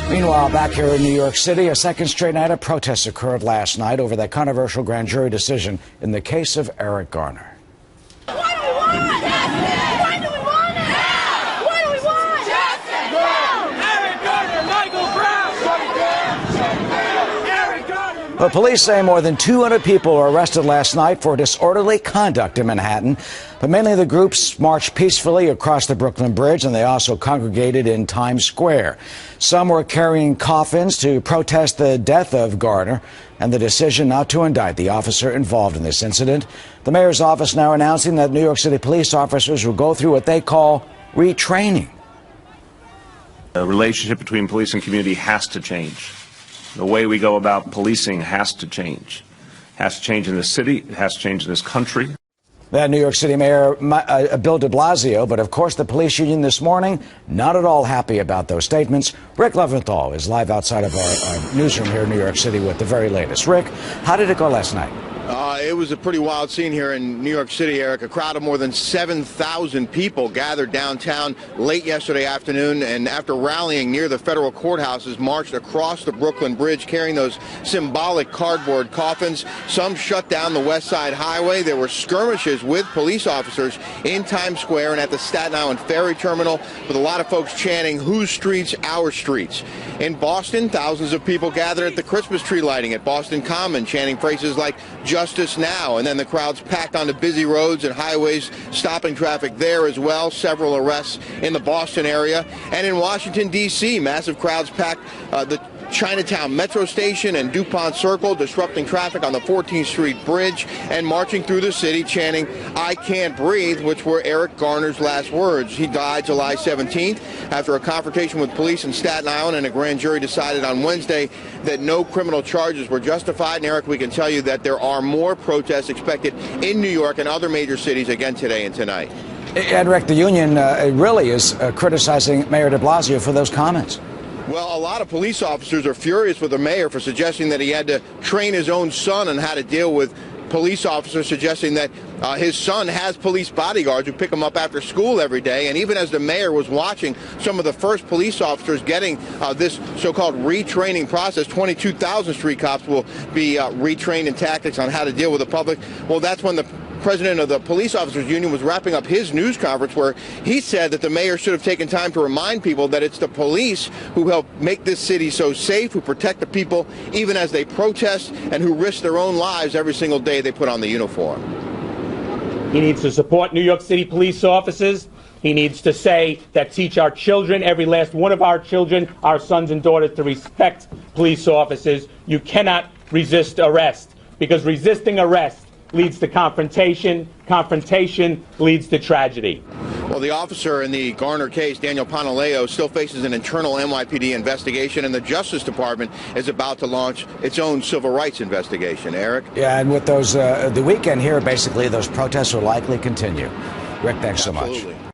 Meanwhile, back here in New York City, a second straight night of protests occurred last night over that controversial grand jury decision in the case of Eric Garner. What do we want? Justice! Why do we want it? Now! What do we want? Justice! Brown! Eric Garner! Michael Brown! Shut it down! Shut it down! Eric Garner! But police say more than 200 people were arrested last night for disorderly conduct in Manhattan. But mainly the groups marched peacefully across the Brooklyn Bridge, and they also congregated in Times Square. Some were carrying coffins to protest the death of Garner and the decision not to indict the officer involved in this incident. The mayor's office now announcing that New York City police officers will go through what they call retraining. The relationship between police and community has to change. The way we go about policing has to change. It has to change in this city. It has to change in this country. That New York City Mayor Bill de Blasio, but of course the police union this morning not at all happy about those statements. Rick Leventhal is live outside of our newsroom here in New York City with the very latest. Rick, how did it go last night? It was a pretty wild scene here in New York City, Eric. A crowd of more than 7,000 people gathered downtown late yesterday afternoon, and after rallying near the federal courthouses, marched across the Brooklyn Bridge carrying those symbolic cardboard coffins. Some shut down the West Side Highway. There were skirmishes with police officers in Times Square and at the Staten Island Ferry Terminal, with a lot of folks chanting, "Whose streets? Our streets." In Boston, thousands of people gathered at the Christmas tree lighting at Boston Common, chanting phrases like "Justice now," and then the crowds packed onto busy roads and highways, stopping traffic there as well. Several arrests in the Boston area. And in Washington, D.C., massive crowds packed the Chinatown Metro Station and DuPont Circle, disrupting traffic on the 14th Street Bridge and marching through the city chanting, "I can't breathe," which were Eric Garner's last words. He died July 17th after a confrontation with police in Staten Island, and a grand jury decided on Wednesday that no criminal charges were justified. And Eric, we can tell you that there are more protests expected in New York and other major cities again today and tonight. And Rick, the union really is criticizing Mayor de Blasio for those comments. Well, a lot of police officers are furious with the mayor for suggesting that he had to train his own son on how to deal with police officers, suggesting that his son has police bodyguards who pick him up after school every day. And even as the mayor was watching some of the first police officers getting this so-called retraining process, 22,000 street cops will be retrained in tactics on how to deal with the public. Well, that's when the president of the Police Officers Union was wrapping up his news conference, where he said that the mayor should have taken time to remind people that it's the police who help make this city so safe, who protect the people even as they protest, and who risk their own lives every single day they put on the uniform. He needs to support New York City police officers. He needs to say that teach our children, every last one of our children, our sons and daughters, to respect police officers. You cannot resist arrest, because resisting arrest leads to confrontation. Confrontation leads to tragedy. Well, the officer in the Garner case, Daniel Panaleo, still faces an internal NYPD investigation, and the Justice Department is about to launch its own civil rights investigation. Eric? Yeah, and with those the weekend here, basically, those protests will likely continue. Rick, thanks so much. Absolutely.